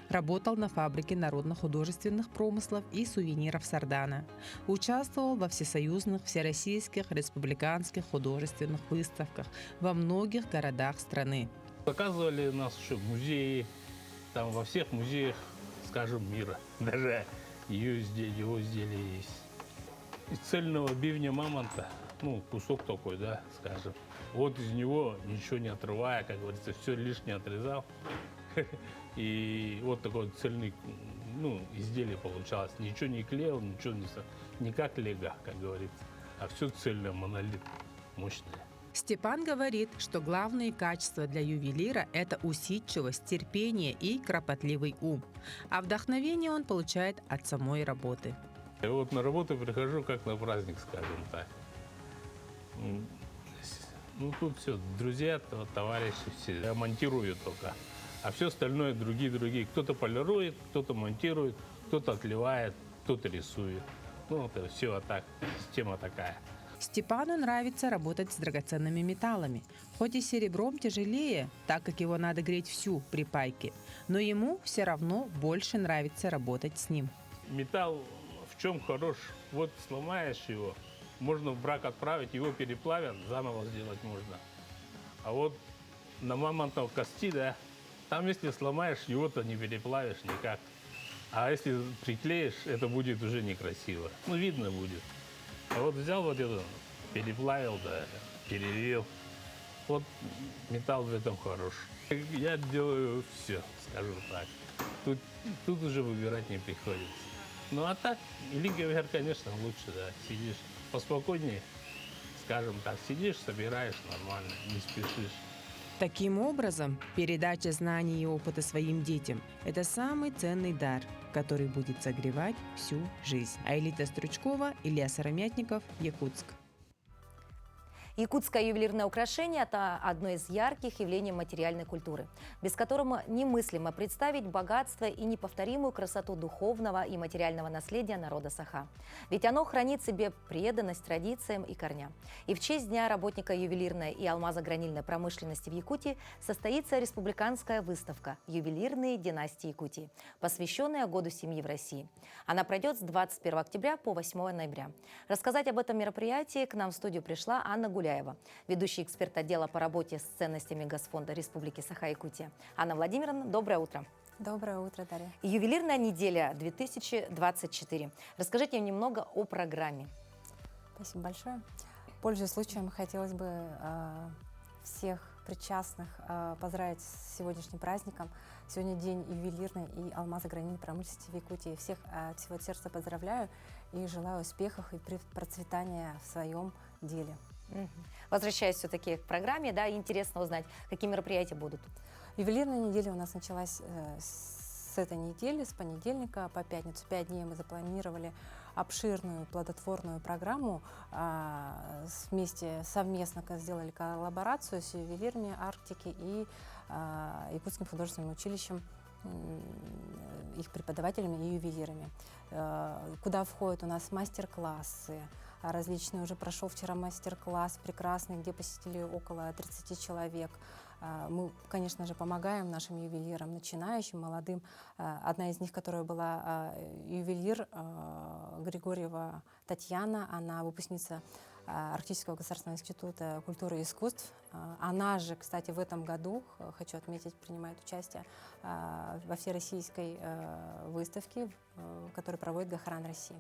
Speaker 12: Работал на фабрике народно-художественных промыслов и сувениров Сардана. Участвовал во всесоюзных, всероссийских, республиканских художественных выставках во многих городах страны.
Speaker 19: Показывали нас еще в музее, там во всех музеях, скажем, мира. Даже его изделия есть. Из цельного бивня мамонта, кусок такой, да, скажем. Вот из него, ничего не отрывая, как говорится, все лишнее отрезал. И вот такой цельный, изделие получалось. Ничего не клеил, ничего не как лего, как говорится, а все цельное, монолит, мощное.
Speaker 12: Степан говорит, что главные качества для ювелира – это усидчивость, терпение и кропотливый ум. А вдохновение он получает от самой работы.
Speaker 19: Я вот на работу прихожу как на праздник, скажем так. Тут все, друзья, товарищи все. Я монтирую только. А все остальное другие. Кто-то полирует, кто-то монтирует, кто-то отливает, кто-то рисует. Это все так, система такая.
Speaker 12: Степану нравится работать с драгоценными металлами. Хоть и серебром тяжелее, так как его надо греть всю при пайке, но ему все равно больше нравится работать с ним.
Speaker 19: Металл в чем хорош? Вот сломаешь его, можно в брак отправить, его переплавят, заново сделать можно. А вот на мамонтов кости, да, там если сломаешь, его-то не переплавишь никак. А если приклеишь, это будет уже некрасиво. Видно будет. А вот взял вот это, переплавил, да, перевел. Вот металл в этом хорош. Я делаю все, скажу так. Тут уже выбирать не приходится. А так, лиговер, конечно, лучше, да. Сидишь поспокойнее, скажем так, сидишь, собираешь нормально, не спешишь.
Speaker 12: Таким образом, передача знаний и опыта своим детям – это самый ценный дар, который будет согревать всю жизнь. Аэлита Стручкова, Илья Сыромятников, Якутск.
Speaker 1: Якутское ювелирное украшение – это одно из ярких явлений материальной культуры, без которого немыслимо представить богатство и неповторимую красоту духовного и материального наследия народа Саха. Ведь оно хранит в себе преданность традициям и корням. И в честь Дня работника ювелирной и алмазогранильной промышленности в Якутии состоится республиканская выставка «Ювелирные династии Якутии», посвященная Году семьи в России. Она пройдет с 21 октября по 8 ноября. Рассказать об этом мероприятии к нам в студию пришла Анна Гуляева, ведущий эксперт отдела по работе с ценностями Госфонда Республики Саха-Якутия. Анна Владимировна, доброе утро.
Speaker 20: Доброе утро, Дарья.
Speaker 1: Ювелирная неделя 2024. Расскажите мне немного о программе.
Speaker 20: Спасибо большое. Пользуясь случаем, хотелось бы всех причастных поздравить с сегодняшним праздником. Сегодня день ювелирной и алмазогранильной промышленности в Якутии. Всех от всего сердца поздравляю и желаю успехов и процветания в своем деле.
Speaker 1: Возвращаясь все-таки к программе, да, интересно узнать, какие мероприятия будут.
Speaker 20: Ювелирная неделя у нас началась с этой недели, с понедельника по пятницу. 5 дней мы запланировали обширную плодотворную программу. Вместе совместно сделали коллаборацию с ювелирами Арктики и Якутским художественным училищем, их преподавателями и ювелирами, куда входят у нас мастер-классы различные. Уже прошел вчера мастер-класс прекрасный, где посетили около 30 человек. Мы, конечно же, помогаем нашим ювелирам, начинающим, молодым. Одна из них, которая была ювелир Григорьева Татьяна, она выпускница Арктического государственного института культуры и искусств. Она же, кстати, в этом году, хочу отметить, принимает участие во всероссийской выставке, которую проводит Гохран России.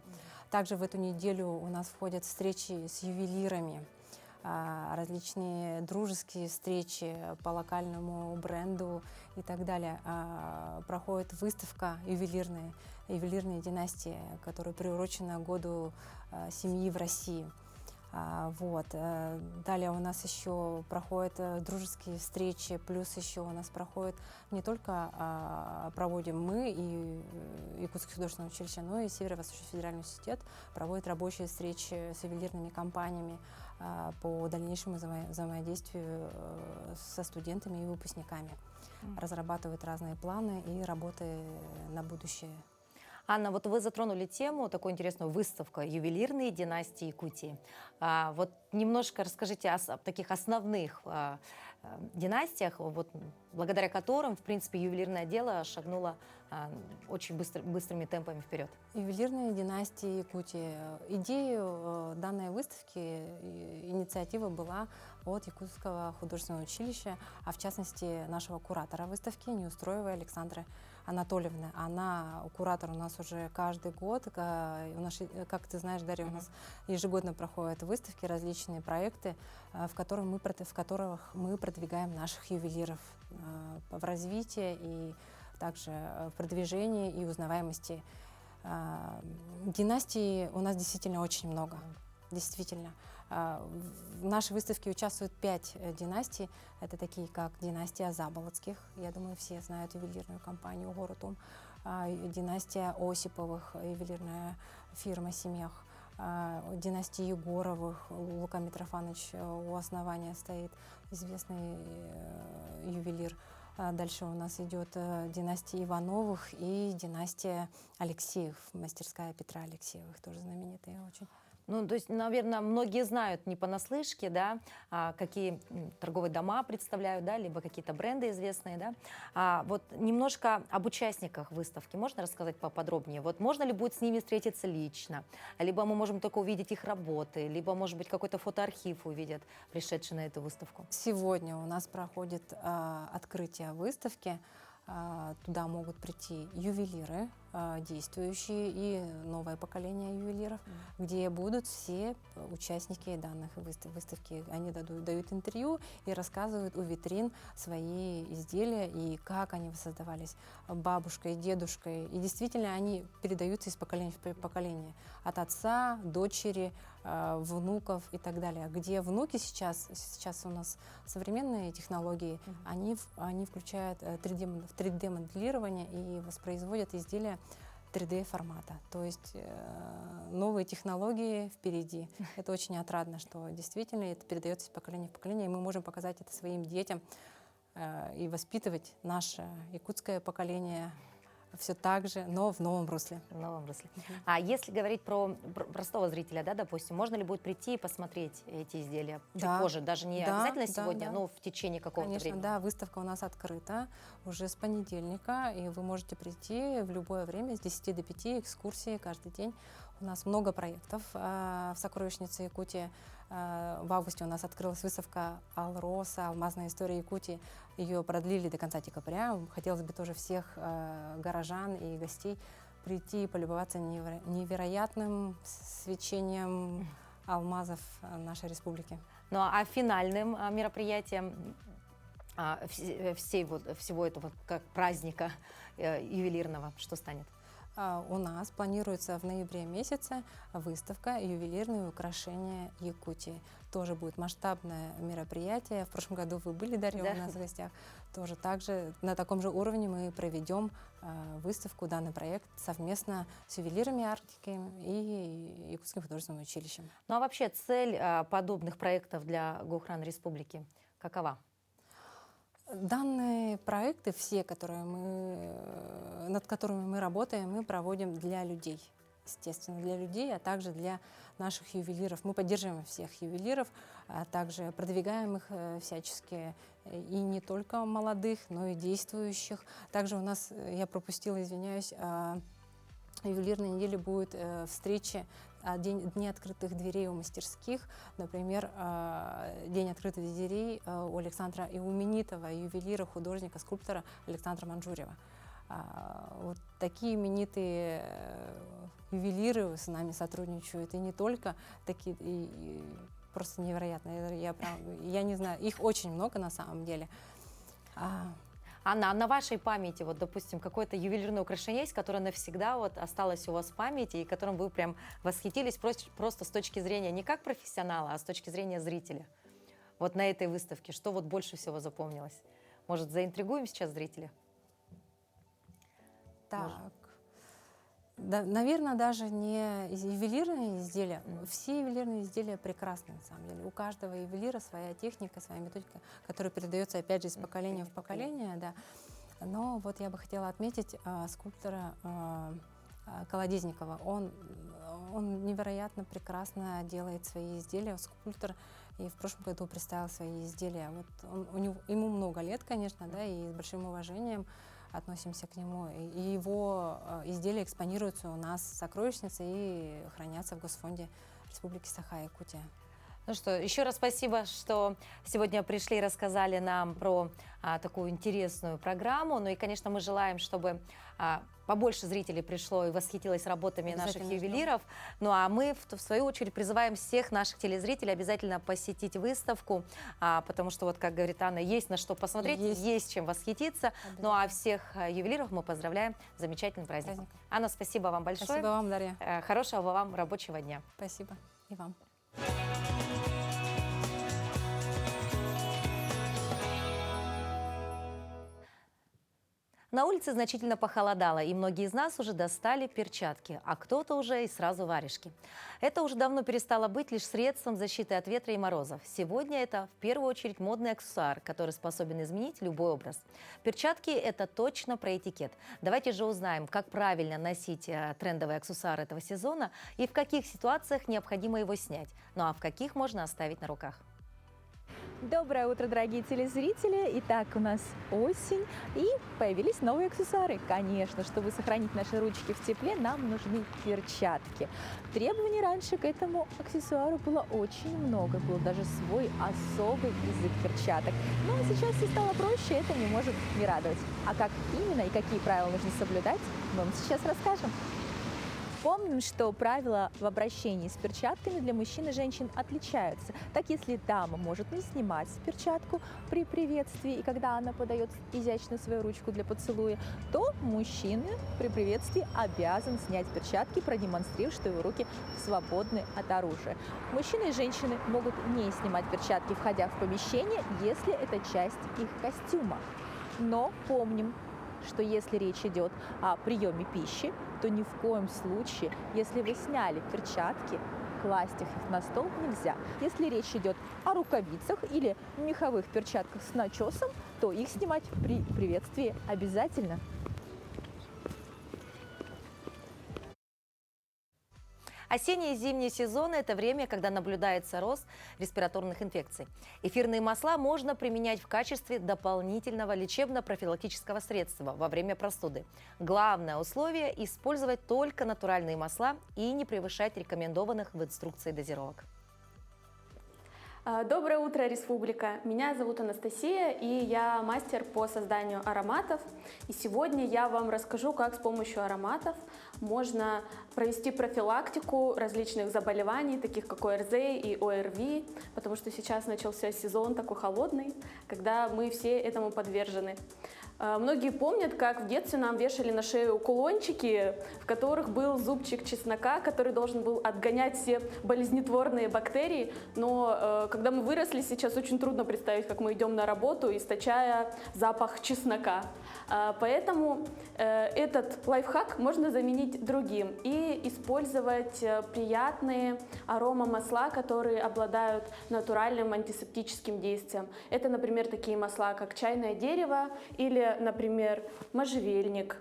Speaker 20: Также в эту неделю у нас входят встречи с ювелирами, различные дружеские встречи по локальному бренду и так далее. Проходит выставка ювелирные династии, которая приурочена году семьи в России. Вот. Далее у нас еще проходят дружеские встречи, плюс еще у нас проходит не только проводим мы и Якутское художественное училище, но и Северо-Восточный федеральный университет проводит рабочие встречи с ювелирными компаниями по дальнейшему взаимодействию со студентами и выпускниками. Разрабатывают разные планы и работы на будущее.
Speaker 1: Анна, вот вы затронули тему, такую интересную выставку «Ювелирные династии Якутии». Вот немножко расскажите о таких основных династиях, вот, благодаря которым, в принципе, ювелирное дело шагнуло очень быстрыми темпами вперед.
Speaker 20: Ювелирные династии Якутии. Идею данной выставки, инициатива была от Якутского художественного училища, а в частности нашего куратора выставки Неустроевой Александры Анатольевны. Она куратор у нас уже каждый год. Как ты знаешь, Дарья, у нас ежегодно проходят выставки, различные проекты, в которых мы продвигаем наших ювелиров в развитии и также в продвижении и узнаваемости. Династий у нас действительно очень много. Действительно. В нашей выставке участвуют 5 династий. Это такие, как династия Заболоцких. Я думаю, все знают ювелирную компанию «Горутум». Династия Осиповых, ювелирная фирма «Семьях». Династия Егоровых. Лука Митрофанович у основания стоит, известный ювелир. Дальше у нас идет династия Ивановых и династия Алексеев, мастерская Петра Алексеевых, тоже знаменитая очень.
Speaker 1: Ну, то есть, наверное, многие знают не понаслышке, да, какие торговые дома представляют, да, либо какие-то бренды известные, да. Вот немножко об участниках выставки можно рассказать поподробнее? Вот можно ли будет с ними встретиться лично? Либо мы можем только увидеть их работы, либо, может быть, какой-то фотоархив увидят, пришедшие на эту выставку?
Speaker 20: Сегодня у нас проходит открытие выставки. Туда могут прийти ювелиры, действующие и новое поколение ювелиров, где будут все участники данных выставки. Они дают интервью и рассказывают у витрин свои изделия и как они создавались бабушкой, дедушкой. И действительно они передаются из поколения в поколение. От отца, дочери, внуков и так далее. Где внуки сейчас у нас современные технологии, они включают 3D-моделирование и воспроизводят изделия 3D-формата. То есть новые технологии впереди. Это очень отрадно, что действительно это передается из поколения в поколение, и мы можем показать это своим детям и воспитывать наше якутское поколение все так же, но в новом русле.
Speaker 1: В новом русле. А если говорить про простого зрителя, да, допустим, можно ли будет прийти и посмотреть эти изделия чуть позже, даже не обязательно сегодня, но в течение какого-то времени?
Speaker 20: Конечно, да, выставка у нас открыта уже с понедельника, и вы можете прийти в любое время с 10 до 5, экскурсии каждый день. У нас много проектов в сокровищнице Якутии. В августе у нас открылась выставка «Алроса. Алмазная история Якутии». Ее продлили до конца декабря. Хотелось бы тоже всех горожан и гостей прийти и полюбоваться невероятным свечением алмазов нашей республики.
Speaker 1: Ну а финальным мероприятием всего этого как праздника ювелирного что станет?
Speaker 20: У нас планируется в ноябре месяце выставка «Ювелирные украшения Якутии». Тоже будет масштабное мероприятие. В прошлом году вы были, Дарья, у нас в гостях. Тоже также на таком же уровне мы проведем выставку, данный проект совместно с ювелирами Арктики и Якутским художественным училищем.
Speaker 1: Ну а вообще цель подобных проектов для Гохран Республики какова?
Speaker 20: Данные проекты, все, над которыми мы работаем, мы проводим для людей. Естественно, для людей, а также для наших ювелиров. Мы поддерживаем всех ювелиров, а также продвигаем их всячески. И не только молодых, но и действующих. Также у нас, я пропустила, извиняюсь, ювелирной неделе будет встречи Дни открытых дверей у мастерских. Например, День открытых дверей у Александра Именитова, ювелира, художника, скульптора Александра Манжурева. Вот такие именитые ювелиры с нами сотрудничают. И не только такие, просто невероятно. Я не знаю, их очень много на самом деле.
Speaker 1: Анна, а на вашей памяти, вот, допустим, какое-то ювелирное украшение есть, которое навсегда вот осталось у вас в памяти и которым вы прям восхитились просто с точки зрения не как профессионала, а с точки зрения зрителя? Вот на этой выставке, что вот больше всего запомнилось? Может, заинтригуем сейчас зрителя?
Speaker 20: Так, да, наверное, даже не ювелирные изделия. Все ювелирные изделия прекрасны, на самом деле. У каждого ювелира своя техника, своя методика, которая передается, опять же, из поколения в поколение. Да. Но вот я бы хотела отметить скульптора Колодезникова. Он невероятно прекрасно делает свои изделия. Скульптор и в прошлом году представил свои изделия. Вот ему много лет, конечно, да, и с большим уважением относимся к нему. И его изделия экспонируются у нас в сокровищнице и хранятся в Госфонде Республики Саха-Якутия.
Speaker 1: Ну что, еще раз спасибо, что сегодня пришли и рассказали нам про такую интересную программу. Ну и, конечно, мы желаем, чтобы побольше зрителей пришло и восхитилось работами наших ювелиров. Ну а мы, в свою очередь, призываем всех наших телезрителей обязательно посетить выставку, потому что, вот как говорит Анна, есть на что посмотреть, есть чем восхититься. Ну а всех ювелиров мы поздравляем с замечательным праздником. Анна, спасибо вам большое.
Speaker 20: Спасибо вам, Дарья.
Speaker 1: Хорошего вам рабочего дня.
Speaker 20: Спасибо. И вам.
Speaker 1: На улице значительно похолодало, и многие из нас уже достали перчатки, а кто-то уже и сразу варежки. Это уже давно перестало быть лишь средством защиты от ветра и морозов. Сегодня это в первую очередь модный аксессуар, который способен изменить любой образ. Перчатки – это точно про этикет. Давайте же узнаем, как правильно носить трендовый аксессуар этого сезона и в каких ситуациях необходимо его снять, ну а в каких можно оставить на руках.
Speaker 21: Доброе утро, дорогие телезрители! Итак, у нас осень, и появились новые аксессуары. Конечно, чтобы сохранить наши ручки в тепле, нам нужны перчатки. Требований раньше к этому аксессуару было очень много. Был даже свой особый язык перчаток. Но сейчас все стало проще, это не может не радовать. А как именно и какие правила нужно соблюдать, мы вам сейчас расскажем. Помним, что правила в обращении с перчатками для мужчин и женщин отличаются. Так, если дама может не снимать перчатку при приветствии, и когда она подает изящно свою ручку для поцелуя, то мужчина при приветствии обязан снять перчатки, продемонстрировав, что его руки свободны от оружия. Мужчины и женщины могут не снимать перчатки, входя в помещение, если это часть их костюма. Но помним, что если речь идет о приеме пищи, то ни в коем случае, если вы сняли перчатки, класть их на стол нельзя. Если речь идет о рукавицах или меховых перчатках с начесом, то их снимать при приветствии обязательно.
Speaker 1: Осенний и зимний сезон – это время, когда наблюдается рост респираторных инфекций. Эфирные масла можно применять в качестве дополнительного лечебно-профилактического средства во время простуды. Главное условие – использовать только натуральные масла и не превышать рекомендованных в инструкции дозировок.
Speaker 2: Доброе утро, Республика! Меня зовут Анастасия, и я мастер по созданию ароматов. И сегодня я вам расскажу, как с помощью ароматов можно провести профилактику различных заболеваний, таких как ОРЗ и ОРВИ, потому что сейчас начался сезон такой холодный, когда мы все этому подвержены. Многие помнят, как в детстве нам вешали на шею кулончики, в которых был зубчик чеснока, который должен был отгонять все болезнетворные бактерии. Но когда мы выросли, сейчас очень трудно представить, как мы идем на работу, источая запах чеснока. Поэтому этот лайфхак можно заменить другим и использовать приятные аромамасла, которые обладают натуральным антисептическим действием. Это, например, такие масла, как чайное дерево или, например, можжевельник.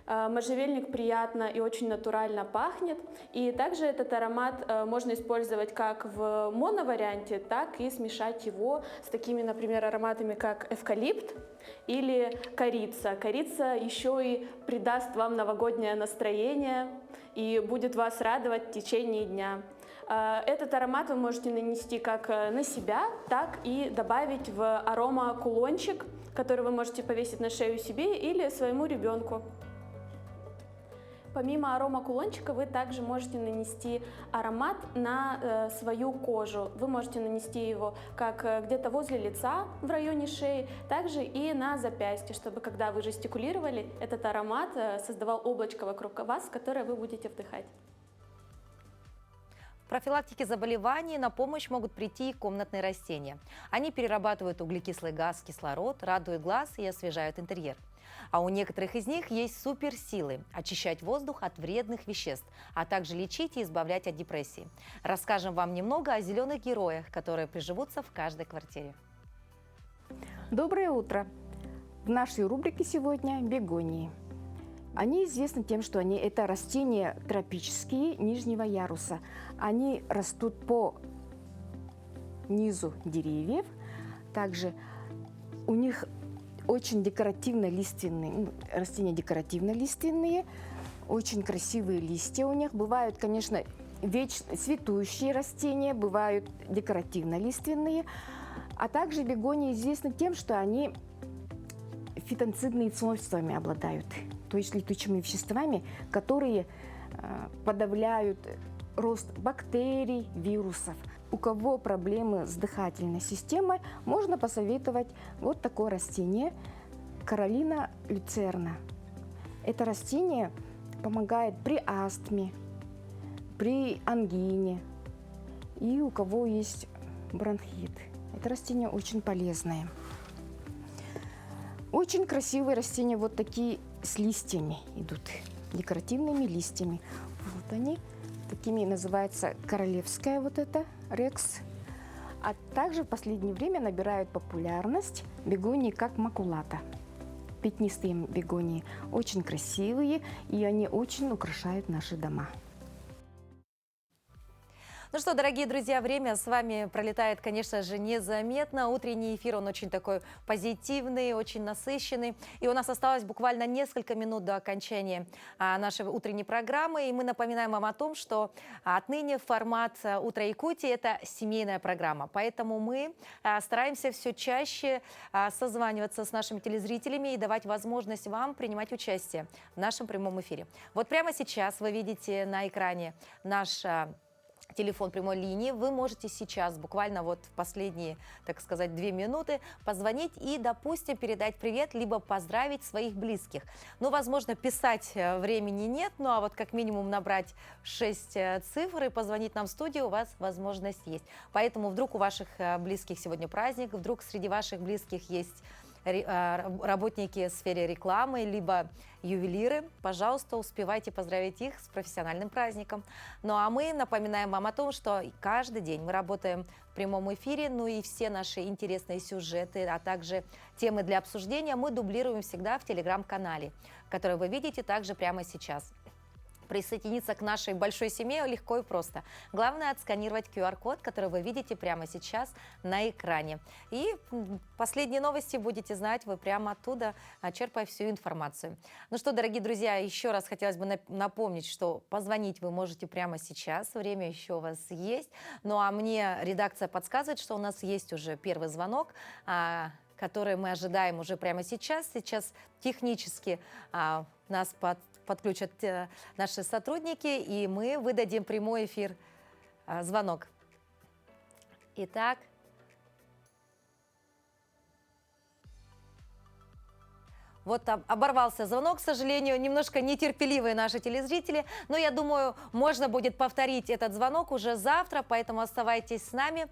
Speaker 2: Можжевельник приятно и очень натурально пахнет. И также этот аромат можно использовать как в моноварианте, так и смешать его с такими, например, ароматами, как эвкалипт или корица. Корица еще и придаст вам новогоднее настроение и будет вас радовать в течение дня. Этот аромат вы можете нанести как на себя, так и добавить в аромакулончик, который вы можете повесить на шею себе или своему ребенку. Помимо аромакулончика вы также можете нанести аромат на свою кожу. Вы можете нанести его как где-то возле лица, в районе шеи, также и на запястье, чтобы когда вы жестикулировали, этот аромат создавал облачко вокруг вас, которое вы будете вдыхать.
Speaker 1: В профилактике заболеваний на помощь могут прийти и комнатные растения. Они перерабатывают углекислый газ в кислород, радуют глаз и освежают интерьер. А у некоторых из них есть суперсилы – очищать воздух от вредных веществ, а также лечить и избавлять от депрессии. Расскажем вам немного о зеленых героях, которые приживутся в каждой квартире.
Speaker 22: Доброе утро! В нашей рубрике сегодня бегонии. Они известны тем, что это растения тропические нижнего яруса. Они растут по низу деревьев. Также у них очень декоративно-лиственные, растения декоративно-лиственные, очень красивые листья у них. Бывают, конечно, вечно цветущие растения, бывают декоративно-лиственные. А также бегонии известны тем, что они фитонцидными свойствами обладают, то есть летучими веществами, которые подавляют рост бактерий, вирусов. У кого проблемы с дыхательной системой, можно посоветовать вот такое растение – Каролина люцерна. Это растение помогает при астме, при ангине и у кого есть бронхит. Это растение очень полезное. Очень красивые растения, вот такие с листьями идут, декоративными листьями. Вот они, такими называется королевская вот эта, рекс. А также в последнее время набирают популярность бегонии как макулата. Пятнистые бегонии очень красивые, и они очень украшают наши дома.
Speaker 1: Ну что, дорогие друзья, время с вами пролетает, конечно же, незаметно. Утренний эфир, он очень такой позитивный, очень насыщенный. И у нас осталось буквально несколько минут до окончания нашей утренней программы. И мы напоминаем вам о том, что отныне формат «Утро Якутии» – это семейная программа. Поэтому мы стараемся все чаще созваниваться с нашими телезрителями и давать возможность вам принимать участие в нашем прямом эфире. Вот прямо сейчас вы видите на экране наш телефон прямой линии. Вы можете сейчас, буквально вот в последние, так сказать, 2 минуты, позвонить и, допустим, передать привет, либо поздравить своих близких. Ну, возможно, писать времени нет, ну, а вот как минимум набрать 6 цифр и позвонить нам в студию у вас возможность есть. Поэтому вдруг у ваших близких сегодня праздник, вдруг среди ваших близких есть работники в сфере рекламы, либо ювелиры, пожалуйста, успевайте поздравить их с профессиональным праздником. Ну а мы напоминаем вам о том, что каждый день мы работаем в прямом эфире, ну и все наши интересные сюжеты, а также темы для обсуждения мы дублируем всегда в телеграм-канале, который вы видите также прямо сейчас. Присоединиться к нашей большой семье легко и просто. Главное отсканировать QR-код, который вы видите прямо сейчас на экране. И последние новости будете знать вы прямо оттуда, черпая всю информацию. Ну что, дорогие друзья, еще раз хотелось бы напомнить, что позвонить вы можете прямо сейчас, время еще у вас есть. Ну а мне редакция подсказывает, что у нас есть уже первый звонок, который мы ожидаем уже прямо сейчас. Сейчас технически нас подключат наши сотрудники, и мы выдадим прямой эфир звонок. Итак, вот оборвался звонок, к сожалению, немножко нетерпеливые наши телезрители, но я думаю, можно будет повторить этот звонок уже завтра, поэтому оставайтесь с нами,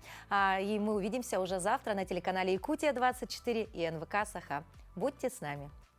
Speaker 1: и мы увидимся уже завтра на телеканале Якутия 24 и НВК Саха. Будьте с нами.